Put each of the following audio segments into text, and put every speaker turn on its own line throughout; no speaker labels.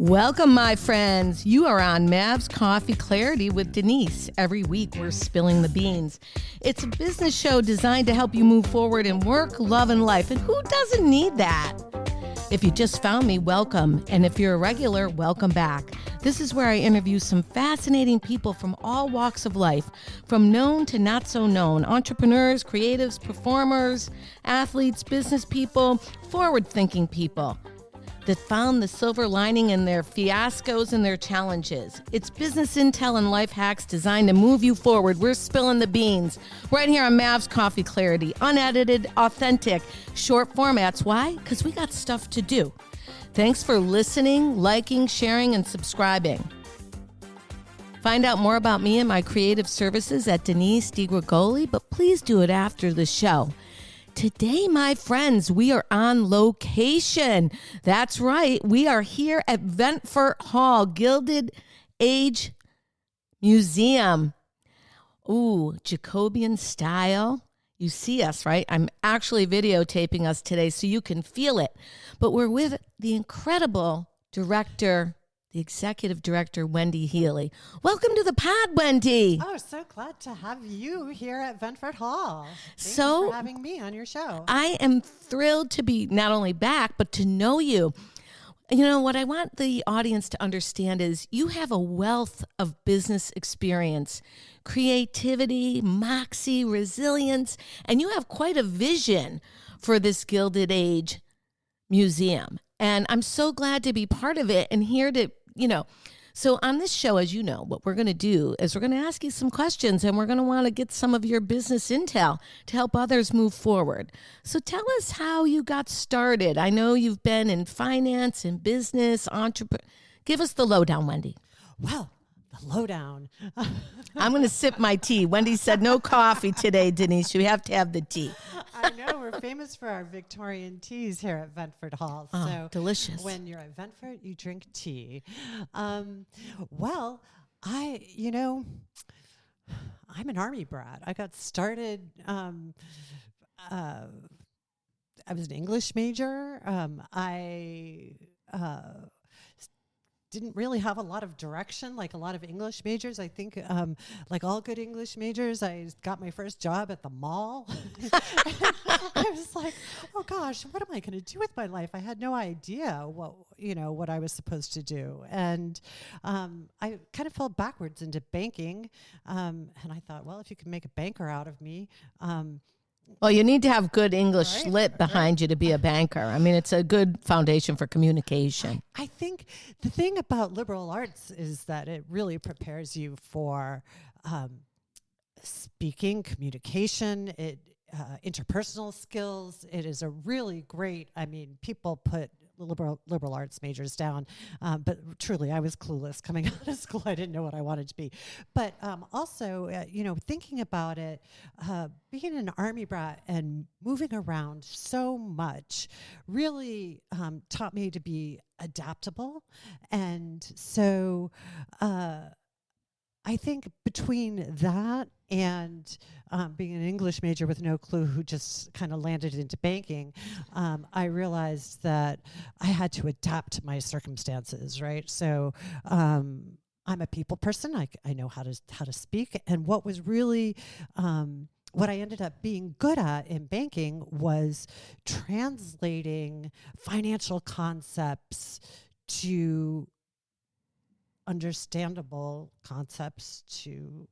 Welcome, my friends. You are on Mavs Coffee Clarity with Denise. Every week, we're spilling the beans. It's a business show designed to help you move forward in work, love, and life. And who doesn't need that? If you just found me, welcome. And if you're a regular, welcome back. This is where I interview some fascinating people from all walks of life, from known to not so known, entrepreneurs, creatives, performers, athletes, business people, forward-thinking people that found the silver lining in their fiascos and their challenges. It's business intel and life hacks designed to move you forward. We're spilling the beans right here on Mavs Coffee Clarity. Unedited, authentic, short formats. Why? Because we got stuff to do. Thanks for listening, liking, sharing, and subscribing. Find out more about me and my creative services at Denise DiGregoli, but please do it after the show. Today, my friends, we are on location. That's right. We are here at Ventfort Hall, Gilded Age Museum. Ooh, Jacobean style. You see us, right? I'm actually videotaping us today so you can feel it. But we're with the incredible director, the executive director, Wendy Healy. Welcome to the pod, Wendy.
Oh, so glad to have you here at Ventfort Hall. Thank you for having me on your show.
I am thrilled to be not only back, but to know you. You know, what I want the audience to understand is you have a wealth of business experience, creativity, moxie, resilience, and you have quite a vision for this Gilded Age Museum. And I'm so glad to be part of it and here to, so on this show, as you know, what we're going to do is we're going to ask you some questions and we're going to want to get some of your business intel to help others move forward. So tell us how you got started. I know you've been in finance and business, entrepreneur. Give us the lowdown, Wendy.
Well, the lowdown.
I'm going to sip my tea. Wendy said no coffee today, Denise. You have to have the tea.
I know. We're famous for our Victorian teas here at Ventfort Hall.
Oh,
so
delicious.
When you're at Ventfort, you drink tea. Well, I'm an Army brat. I got started, I was an English major. I didn't really have a lot of direction like a lot of English majors. I think like all good English majors, I got my first job at the mall. I was like, oh gosh, what am I going to do with my life? I had no idea what I was supposed to do. And I kind of fell backwards into banking. And I thought, well, if you can make a banker out of me,
well, you need to have good English lit behind you to be a banker. I mean, it's a good foundation for communication.
I think the thing about liberal arts is that it really prepares you for speaking, communication, interpersonal skills. It is a really great, people put liberal arts majors down, but truly I was clueless coming out of school. I didn't know what I wanted to be. But also, thinking about it, being an Army brat and moving around so much really taught me to be adaptable. And so I think between that and being an English major with no clue who just kind of landed into banking, I realized that I had to adapt to my circumstances, right? So I'm a people person. I know how to speak. And what was really what I ended up being good at in banking was translating financial concepts to understandable concepts to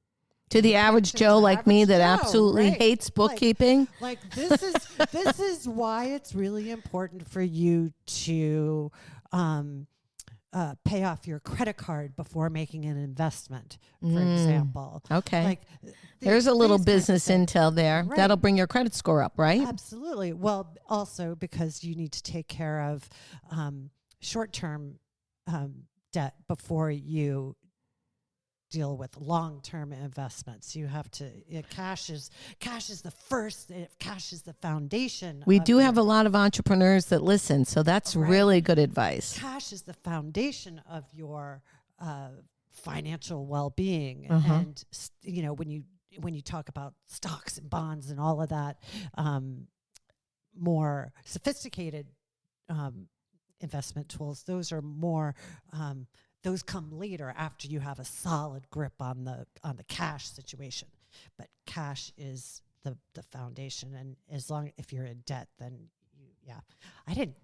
the average Joe like me that absolutely hates bookkeeping.
Like this is why it's really important for you to pay off your credit card before making an investment, for example.
Okay. Like there's a little business intel there. Right. That'll bring your credit score up, right?
Absolutely. Well, also because you need to take care of short-term debt before you deal with long-term investments. You have to, cash is the first, cash is the foundation.
We do have a lot of entrepreneurs that listen, so that's really good advice.
Cash is the foundation of your financial well-being. And, when you talk about stocks and bonds and all of that, more sophisticated investment tools. Those are more, those come later after you have a solid grip on the cash situation. But cash is the foundation, and if you're in debt, then I didn't.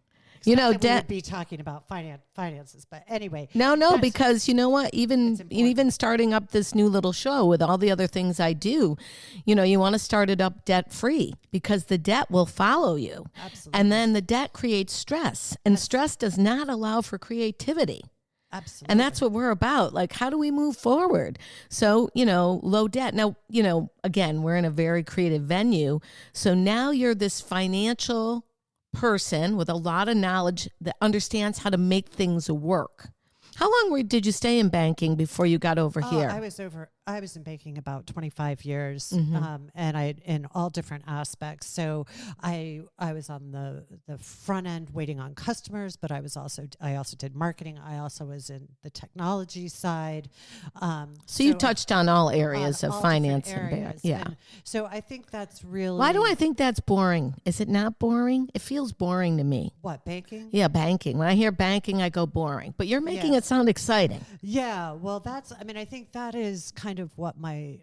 That we would be talking about finances, but anyway.
No, because you know what? Even starting up this new little show with all the other things I do, you want to start it up debt free, because the debt will follow you.
Absolutely.
And then the debt creates stress, and stress does not allow for creativity.
Absolutely.
And that's what we're about. Like, how do we move forward? So, low debt. Now, again, we're in a very creative venue. So now you're this financial person with a lot of knowledge that understands how to make things work. How long did you stay in banking before you got over here?
I was in banking about 25 years,
Mm-hmm.
and I in all different aspects. So I was on the front end waiting on customers, but I also did marketing. I also was in the technology side.
So you touched on all areas of
all
finance
different
and
areas.
yeah.
And so I think that's really.
Why do I think that's boring? Is it not boring? It feels boring to me.
What, banking?
Yeah, banking. When I hear banking, I go boring. But you're making it sound exciting.
Yeah, well, I think that is kind of what my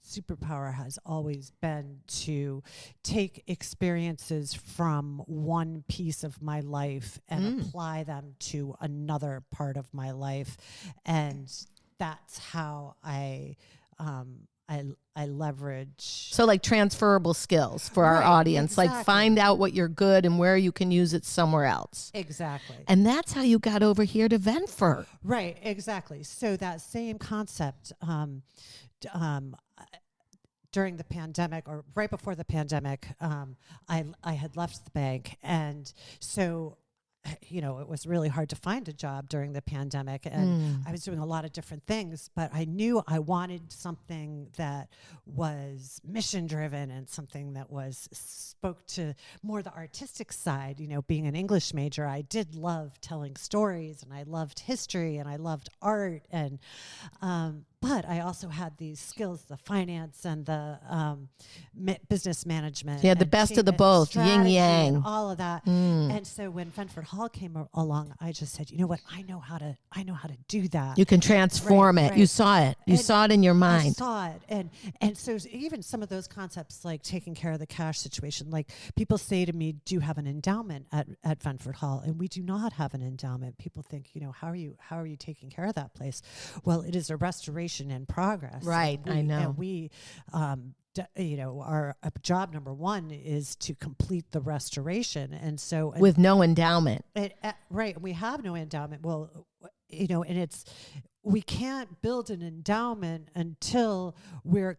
superpower has always been, to take experiences from one piece of my life and apply them to another part of my life. And that's how I leverage.
So like transferable skills for our audience,
exactly.
like find out what you're good and where you can use it somewhere else.
Exactly.
And that's how you got over here to Ventford.
Right, exactly. So that same concept, during the pandemic, or right before the pandemic, I had left the bank. And so, it was really hard to find a job during the pandemic, and I was doing a lot of different things, but I knew I wanted something that was mission driven and something that spoke to more the artistic side. Being an English major, I did love telling stories, and I loved history, and I loved art, and but I also had these skills, the finance and the business management.
Yeah, the best of the both, yin yang,
and all of that. And so when Ventford Hall came along, I just said, you know what, I know how to do that.
You can transform it. Right. You saw it. You saw it in your mind.
I saw it, and so even some of those concepts, like taking care of the cash situation, like people say to me, "Do you have an endowment at Ventford Hall?" And we do not have an endowment. People think, how are you taking care of that place? Well, it is a restoration in progress.
Right, I know.
And we, our job number one is to complete the restoration. And so.
With no endowment.
Right. We have no endowment. Well, and we can't build an endowment until we're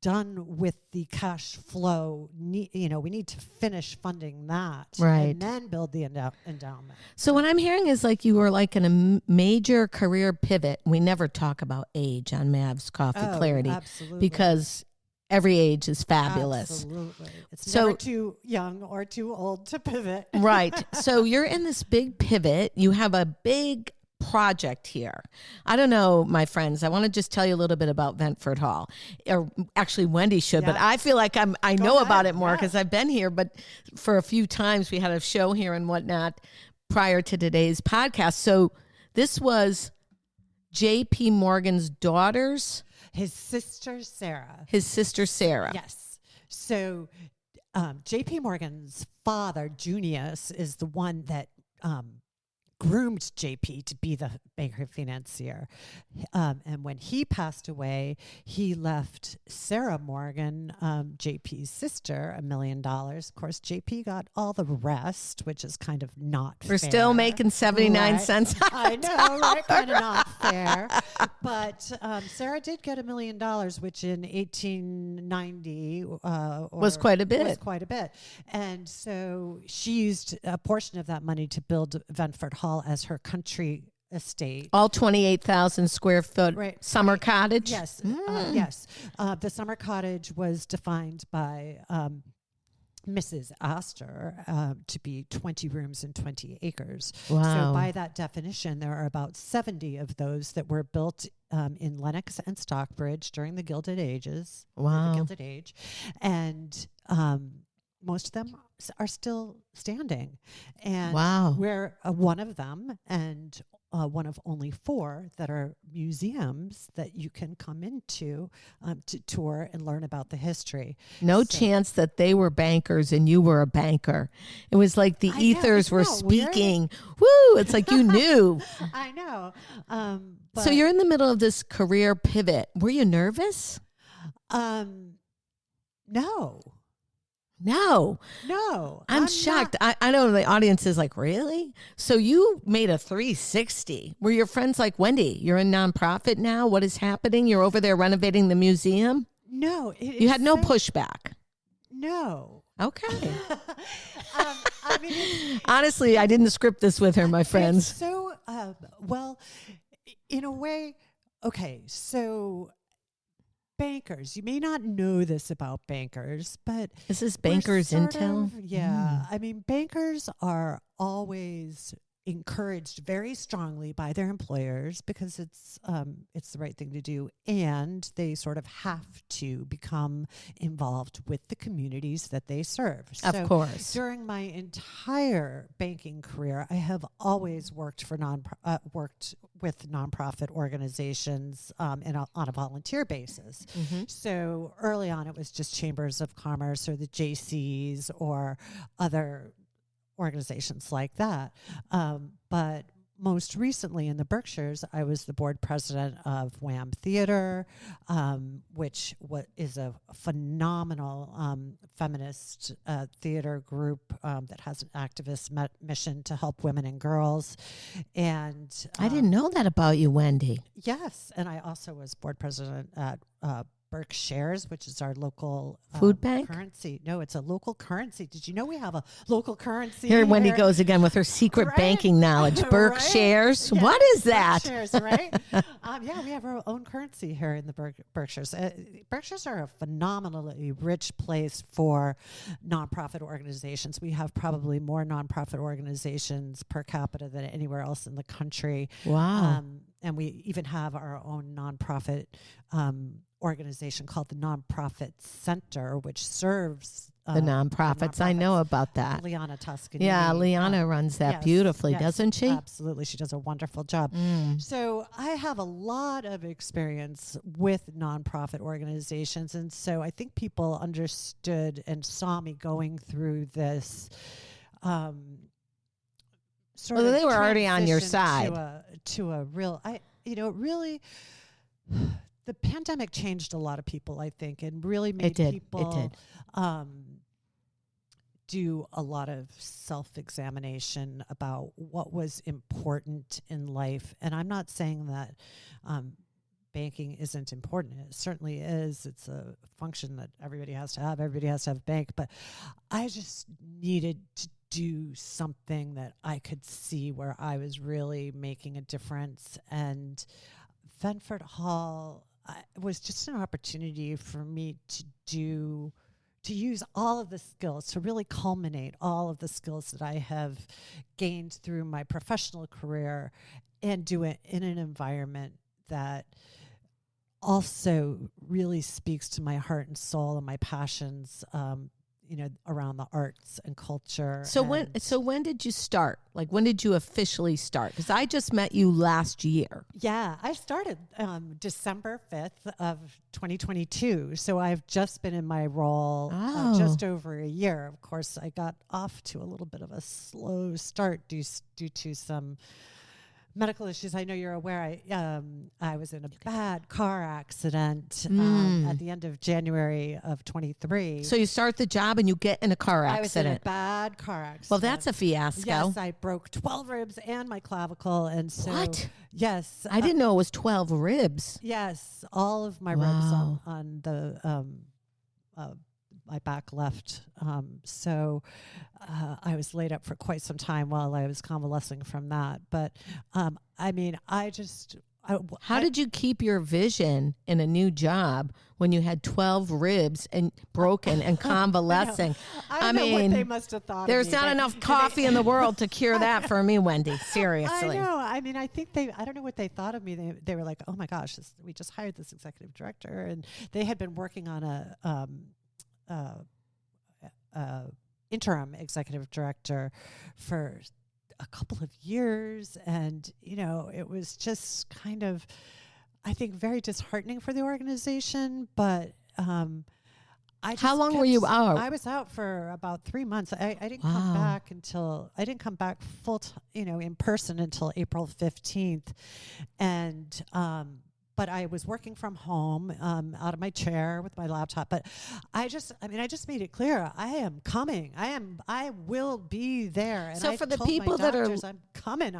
done with the cash flow. We need to finish funding that,
right,
and then build the endowment.
So what I'm hearing is like you were like in a major career pivot. We never talk about age on Mav's Coffee Clarity,
absolutely,
because every age is fabulous.
Absolutely, it's never too young or too old to pivot.
Right. So you're in this big pivot. You have a big project here. I don't know, my friends. I want to just tell you a little bit about Ventford Hall. Or actually, Wendy should, but I feel like I know about it more because I've been here. But for a few times, we had a show here and whatnot prior to today's podcast. So this was J.P. Morgan's daughter's,
his sister Sarah.
Yes.
So J.P. Morgan's father, Junius, is the one that groomed JP to be the banker financier. And when he passed away, he left Sarah Morgan, JP's sister, $1 million. Of course, JP got all the rest, which is kind of not fair.
We're still making 79 cents.
I know, right? Kind of not fair. But Sarah did get $1 million, which in 1890
was quite a bit.
And so she used a portion of that money to build Ventford Hall as her country estate.
All 28,000 square foot summer cottage?
Yes. Yes. The summer cottage was defined by Mrs. Astor to be 20 rooms and 20 acres.
Wow.
So by that definition, there are about 70 of those that were built in Lenox and Stockbridge during the Gilded Ages.
Wow.
The Gilded Age. And most of them are still standing. And
Wow.
we're one of them, and one of only 4 that are museums that you can come into to tour and learn about the history.
No chance that they were bankers and you were a banker. It was like the ethers were speaking. Woo! It's like you knew.
I know.
So you're in the middle of this career pivot. Were you nervous?
No.
No. I'm shocked. I know the audience is like, really? So you made a 360. Were your friends like, Wendy, you're in nonprofit now? What is happening? You're over there renovating the museum?
No.
You had no pushback?
No.
Okay.
I mean,
honestly, I didn't script this with her, my friends.
So, well, in a way, okay, so bankers, you may not know this about bankers, but
this is bankers intel.
I mean, bankers are always encouraged very strongly by their employers because it's the right thing to do, and they sort of have to become involved with the communities that they serve.
Of course.
During my entire banking career, I have always worked for worked with nonprofit organizations on a volunteer basis.
Mm-hmm.
So early on, it was just chambers of commerce or the JCs or other organizations like that. But most recently in the Berkshires, I was the board president of WHAM Theater, which is a phenomenal feminist theater group that has an activist mission to help women and girls. And
I didn't know that about you, Wendy.
Yes. And I also was board president at Berkshires, which is our local
food bank
currency. No, it's a local currency. Did you know we have a local currency?
Here Wendy goes again with her secret banking knowledge. Berkshires.
Right?
What is that?
Berkshires, right? We have our own currency here in the Berkshires. Berkshires are a phenomenally rich place for nonprofit organizations. We have probably more nonprofit organizations per capita than anywhere else in the country.
Wow.
And we even have our own nonprofit organization called the Nonprofit Center, which serves
the nonprofits. I know about that.
Liana Tuscany.
Yeah, Liana runs that beautifully, doesn't she?
Absolutely. She does a wonderful job. So I have a lot of experience with nonprofit organizations. And so I think people understood and saw me going through this sort of
they were already on your
transition
side.
To a real, really, the pandemic changed a lot of people, I think, and really made people do a lot of self-examination about what was important in life. And I'm not saying that banking isn't important. It certainly is. It's a function that everybody has to have. Everybody has to have a bank. But I just needed to do something that I could see where I was really making a difference. And Fenford Hall was just an opportunity for me to use all of the skills, to really culminate all of the skills that I have gained through my professional career and do it in an environment that also really speaks to my heart and soul and my passions, around the arts and culture.
So when did you start? Like, when did you officially start? Because I just met you last year.
Yeah, I started December 5th of 2022. So I've just been in my role just over a year. Of course, I got off to a little bit of a slow start due to some medical issues. I know you're aware. I was in a bad car accident at the end of January of 23.
So you start the job and you get in a car accident.
I was in a bad car accident.
Well, that's a fiasco.
Yes, I broke 12 ribs and my clavicle. And so,
what?
Yes.
I didn't know it was 12 ribs.
Yes, all of my ribs on the my back left. So I was laid up for quite some time while I was convalescing from that. But I mean, how
did you keep your vision in a new job when you had 12 ribs and broken and convalescing?
I mean, what they must have thought.
There's not enough coffee in the world to cure that for me, Wendy. Seriously.
I know. I mean, I think I don't know what they thought of me. They were like, oh my gosh, we just hired this executive director. And they had been working on a interim executive director for a couple of years. And, it was just kind of, I think, very disheartening for the organization. But
how long were you out?
I was out for about 3 months. I didn't come back full in person until April 15th. And, but I was working from home, out of my chair with my laptop. But I just made it clear, I am coming. I will be there. And
so for the people that are,
I'm coming.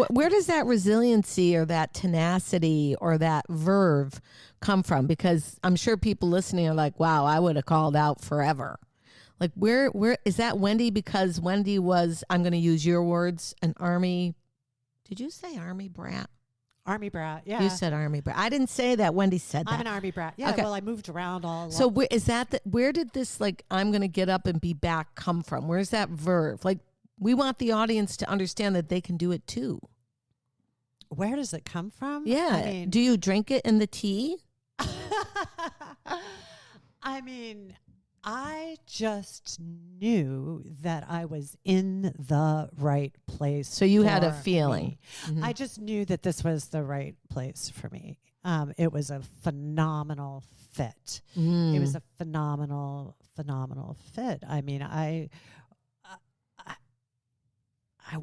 where does that resiliency or that tenacity or that verve come from? Because I'm sure people listening are like, wow, I would have called out forever. Like where is that Wendy? Because Wendy was, I'm going to use your words, an Army. Did you say Army brat?
Army brat, yeah.
You said Army brat. I didn't say that. Wendy said that.
I'm an Army brat. Yeah,
okay.
Well, I moved around all
So where did this, like, I'm going to get up and be back come from? Where's that verve? Like, we want the audience to understand that they can do it too.
Where does it come from?
Yeah.
I mean,
do you drink it in the tea?
I mean, I just knew that I was in the right place.
So you had a feeling.
Mm-hmm. I just knew that this was the right place for me. It was a phenomenal fit. It was a phenomenal fit. I mean, I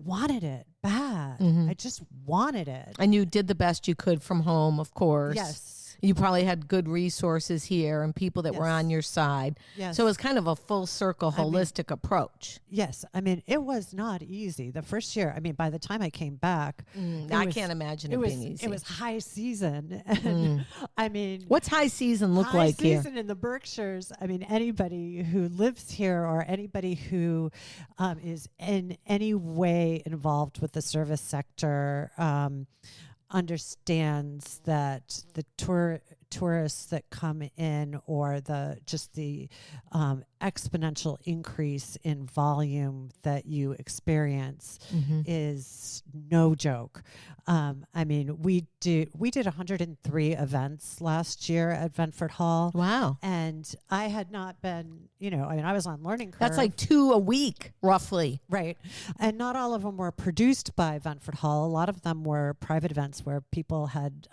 wanted it bad. I just wanted it.
And you did the best you could from home, of course.
Yes.
You probably had good resources here and people that were on your side.
Yes.
So it was kind of a full circle, holistic approach.
Yes. I mean, it was not easy. The first year, I mean, by the time I came back,
I can't imagine it being easy.
It was high season. And I mean,
what's high season look like here?
High season in the Berkshires. I mean, anybody who lives here or anybody who is in any way involved with the service sector understands that the tourists that come in, or the exponential increase in volume that you experience is no joke. I mean, we did 103 events last year at Ventford Hall.
Wow.
And I had not been, I was on learning curve.
That's like 2 a week, roughly.
Right. And not all of them were produced by Ventford Hall. A lot of them were private events where people had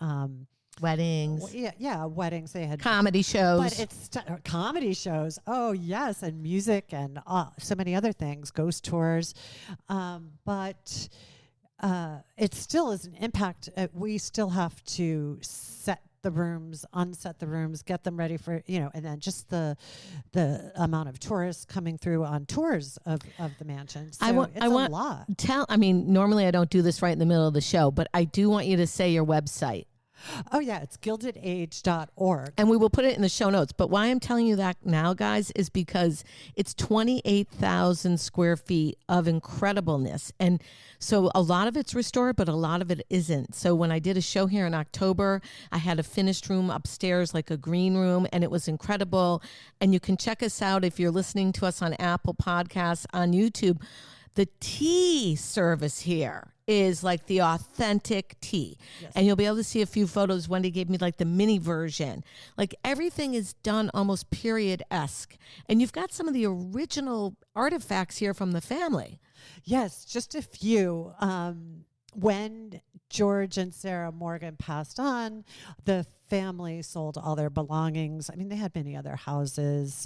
weddings.
Yeah, weddings. They had
comedy shows.
But it's comedy shows. Oh, yes. And music and so many other things, ghost tours. But it still is an impact. We still have to set the rooms, unset the rooms, get them ready for, and then just the amount of tourists coming through on tours of the mansion. So it's a lot.
Normally I don't do this right in the middle of the show, but I do want you to say your website.
Oh, yeah. It's gildedage.org.
And we will put it in the show notes. But why I'm telling you that now, guys, is because it's 28,000 square feet of incredibleness. And so a lot of it's restored, but a lot of it isn't. So when I did a show here in October, I had a finished room upstairs, like a green room, and it was incredible. And you can check us out if you're listening to us on Apple Podcasts, on YouTube. The tea service here is like the authentic tea. Yes. And you'll be able to see a few photos. Wendy gave me like the mini version. Like everything is done almost period-esque. And you've got some of the original artifacts here from the family.
Yes, just a few. When George and Sarah Morgan passed on, the family sold all their belongings. I mean, they had many other houses.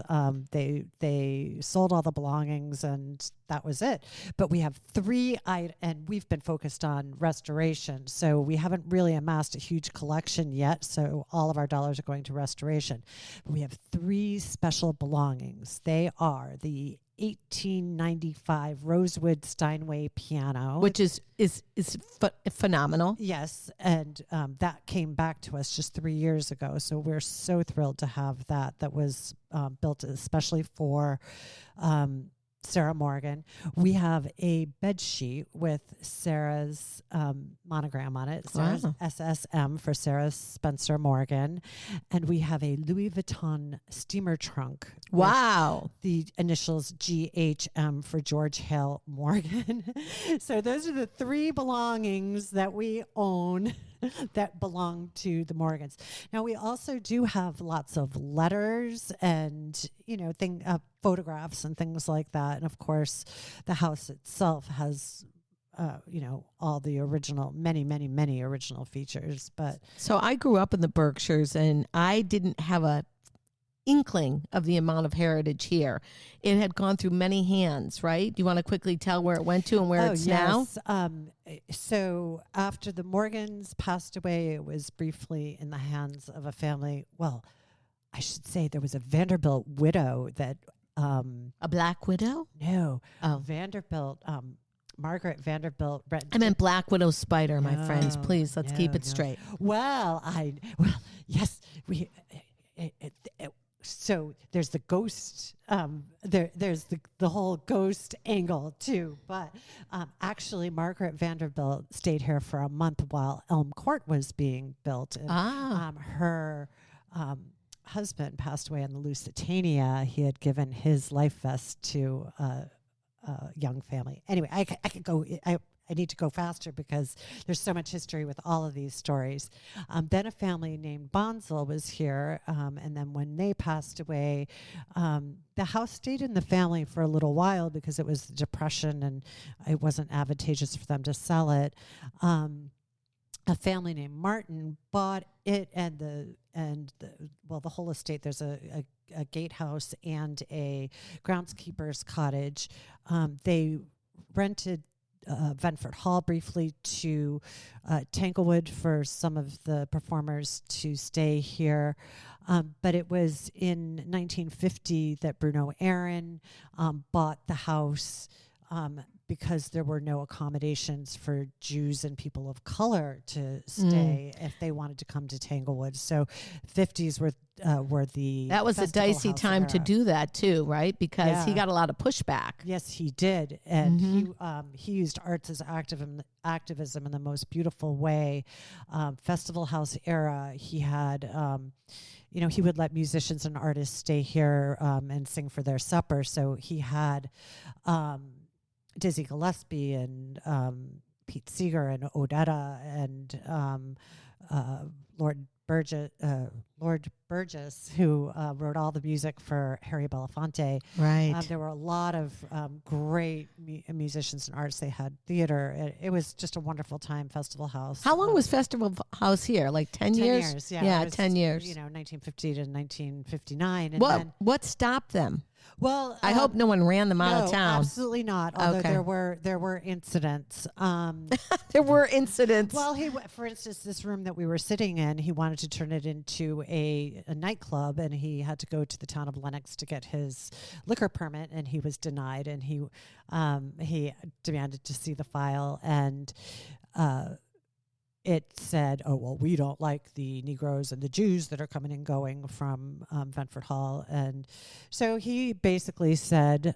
They sold all the belongings, and that was it. But we have 3, and we've been focused on restoration. So we haven't really amassed a huge collection yet. So all of our dollars are going to restoration. But we have 3 special belongings. They are the 1895 Rosewood Steinway piano,
which is phenomenal.
Yes, and that came back to us just 3 years ago. So we're so thrilled to have that. That was built especially for Sarah Morgan. We have a bed sheet with Sarah's monogram on it, Sarah's SSM for Sarah Spencer Morgan. And we have a Louis Vuitton steamer trunk.
Wow.
The initials GHM for George Hale Morgan. So those are the 3 belongings that we own that belong to the Morgans. Now, we also do have lots of letters and, photographs and things like that. And of course, the house itself has, all the original, many, many, many original features. But
so I grew up in the Berkshires, and I didn't have a inkling of the amount of heritage here. It had gone through many hands, right? Do you want to quickly tell where it went to and where it's now?
So after the Morgans passed away, it was briefly in the hands of a family. Well, I should say there was a Vanderbilt widow that...
a black widow?
No.
Oh.
Vanderbilt... Margaret Vanderbilt.
I meant Black Widow Spider, my friends. Please, let's keep it straight.
Well, yes, we... So there's the ghost, there's the whole ghost angle too. But actually, Margaret Vanderbilt stayed here for a month while Elm Court was being built. And, her husband passed away in the Lusitania. He had given his life vest to a young family. Anyway, I could go. I need to go faster because there's so much history with all of these stories. Then a family named Bonsall was here, and then when they passed away, the house stayed in the family for a little while because it was the Depression and it wasn't advantageous for them to sell it. A family named Martin bought it and the whole estate. There's a gatehouse and a groundskeeper's cottage. They rented Ventford Hall briefly to Tanglewood for some of the performers to stay here. But it was in 1950 that Bruno Aaron bought the house because there were no accommodations for Jews and people of color to stay if they wanted to come to Tanglewood. So 50s were the
that was a dicey time
era
to do that too, right? Because he got a lot of pushback.
Yes, he did, and he used arts as activism in the most beautiful way. Festival House era, he had. He would let musicians and artists stay here and sing for their supper. So he had Dizzy Gillespie and Pete Seeger and Odetta and Lord Burgess, who wrote all the music for Harry Belafonte.
Right.
There were a lot of great musicians and artists. They had theater. It was just a wonderful time, Festival House.
How long was Festival House here? Like 10 years?
10 years, yeah.
Yeah,
was,
10 years.
1950 to 1959. And
what stopped them?
Well,
I hope no one ran them out of town.
Absolutely not. Although there were incidents.
There were incidents.
Well, for instance, this room that we were sitting in, he wanted to turn it into a nightclub, and he had to go to the town of Lenox to get his liquor permit, and he was denied. And he demanded to see the file, and it said, "Oh well, we don't like the Negroes and the Jews that are coming and going from Ventford Hall," and so he basically said,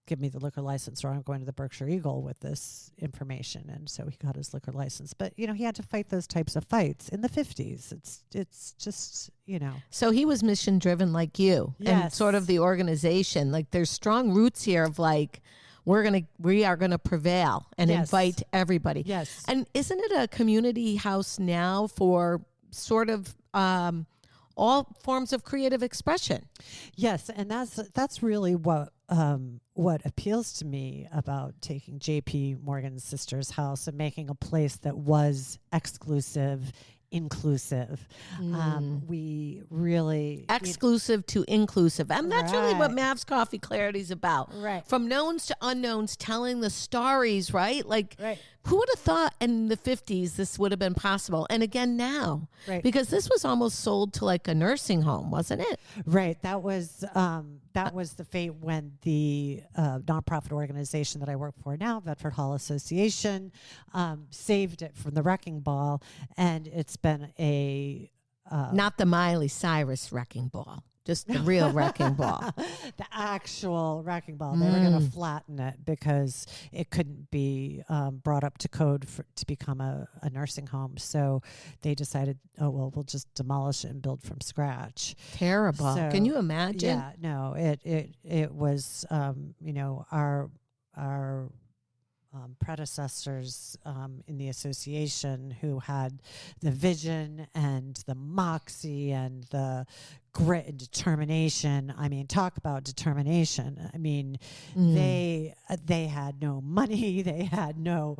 "Give me the liquor license, or I'm going to the Berkshire Eagle with this information." And so he got his liquor license. But he had to fight those types of fights in the 50s. It's just
So he was mission driven like you, and sort of the organization. Like there's strong roots here of like. We are gonna prevail and invite everybody.
Yes.
And isn't it a community house now for sort of all forms of creative expression?
Yes, and that's really what appeals to me about taking J.P. Morgan's sister's house and making a place that was exclusive, inclusive. We really
exclusive to inclusive, and that's really what Mavs Coffee Clarity is about.
Right,
from knowns to unknowns, telling the stories. Right, who would have thought in the 50s this would have been possible? And again now, because this was almost sold to like a nursing home, wasn't it?
Right. That was the fate when the nonprofit organization that I work for now, Ventford Hall Association, saved it from the wrecking ball, and it's been a
not the Miley Cyrus wrecking ball. Just the real wrecking ball.
The actual wrecking ball. They were going to flatten it because it couldn't be brought up to code to become a nursing home. So they decided, we'll just demolish it and build from scratch.
Terrible. So, can you imagine?
Yeah, no, it was, our predecessors in the association who had the vision and the moxie and the grit and determination. I mean, talk about determination. I mean, they had no money, they had no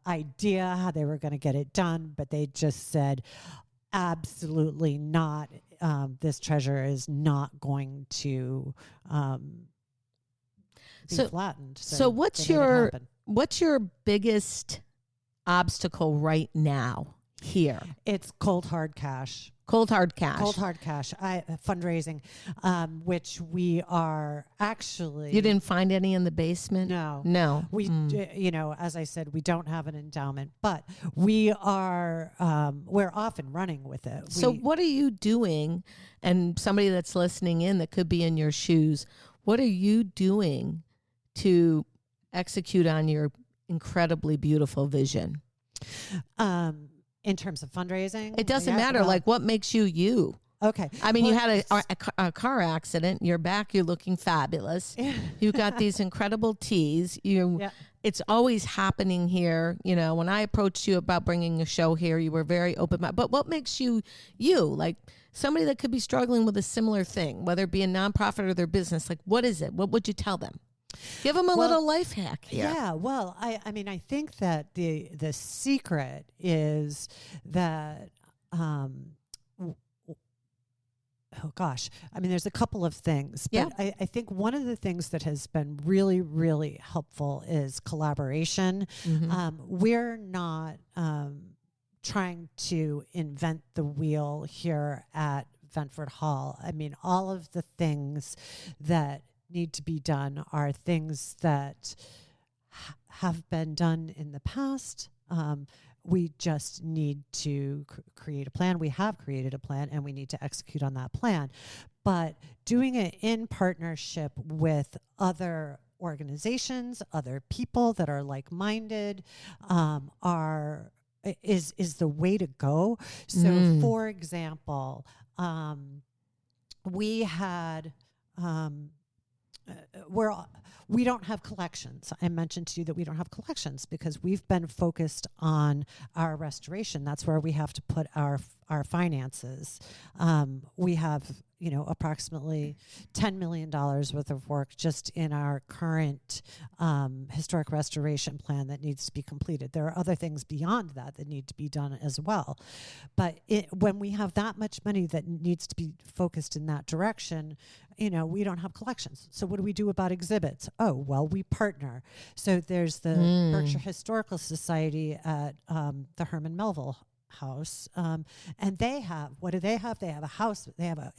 idea how they were going to get it done, but they just said, absolutely not. This treasure is not going to be flattened.
So what's your biggest obstacle right now here?
It's cold hard cash.
Cold hard cash.
Cold hard cash. Fundraising, which we are actually.
You didn't find any in the basement?
No. We, as I said, we don't have an endowment, but we are. We're off and running with it.
So what are you doing? And somebody that's listening in that could be in your shoes, what are you doing to execute on your incredibly beautiful vision?
In terms of fundraising?
It doesn't matter. Well, like, what makes you you?
Okay.
I mean, you had a car accident. You're back. You're looking fabulous. You've got these incredible teas. It's always happening here. You know, when I approached you about bringing a show here, you were very open-minded. But what makes you you? Like, somebody that could be struggling with a similar thing, whether it be a nonprofit or their business, like, what is it? What would you tell them? Give them a little life hack here.
Yeah, well, I mean, I think that the secret is that, I mean, there's a couple of things. But I think one of the things that has been really, really helpful is collaboration. We're not trying to invent the wheel here at Ventford Hall. I mean, all of the things that need to be done are things that have been done in the past. We just need to create a plan. We have created a plan, and we need to execute on that plan. But doing it in partnership with other organizations, other people that are like-minded, is the way to go. So, for example, we had. We don't have collections. I mentioned to you that we don't have collections because we've been focused on our restoration. That's where we have to put our finances. We have, approximately $10 million worth of work just in our current historic restoration plan that needs to be completed. There are other things beyond that need to be done as well. But when we have that much money that needs to be focused in that direction, we don't have collections. So what do we do about exhibits? Oh, well, we partner. So there's the Berkshire Historical Society at the Herman Melville House. And they have, what do they have? They have a house. They have a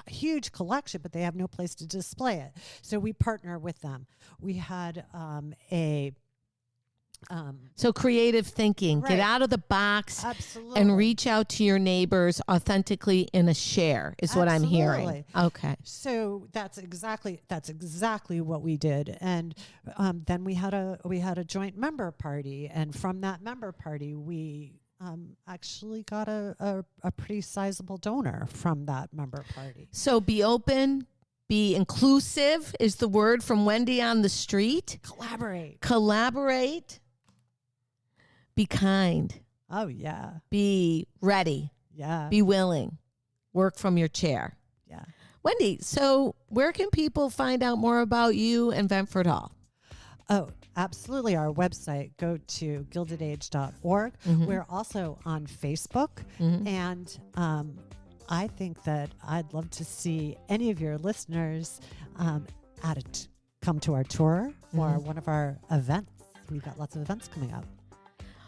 huge collection, but they have no place to display it. So we partner with them. We had
so creative thinking, get out of the box.
Absolutely.
And reach out to your neighbors authentically in a share is what I'm hearing. Okay.
So that's exactly what we did. And then we had a joint member party, and from that member party we actually got a pretty sizable donor from that member party.
So be open, be inclusive is the word from Wendy on the street. Collaborate. Be kind.
Oh, yeah.
Be ready.
Yeah.
Be willing. Work from your chair.
Yeah.
Wendy, so where can people find out more about you and Ventford Hall?
Oh, absolutely. Our website, go to gildedage.org. We're also on Facebook. And I think that I'd love to see any of your listeners come to our tour or one of our events. We've got lots of events coming up.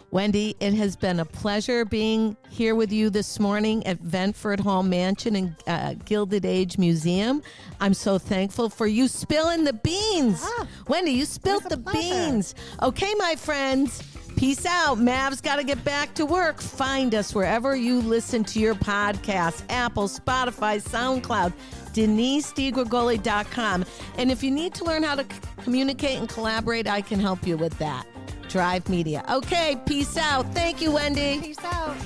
Wendy, it has been a pleasure being here with you this morning at Ventford Hall Mansion and Gilded Age Museum. I'm so thankful for you spilling the beans. Wendy, you spilled the beans. Okay, my friends, peace out. Mav's got to get back to work. Find us wherever you listen to your podcast, Apple, Spotify, SoundCloud, DeniseDiGregoli.com. And if you need to learn how to communicate and collaborate, I can help you with that. Drive Media. Okay, peace out. Thank you, Wendy.
Peace out.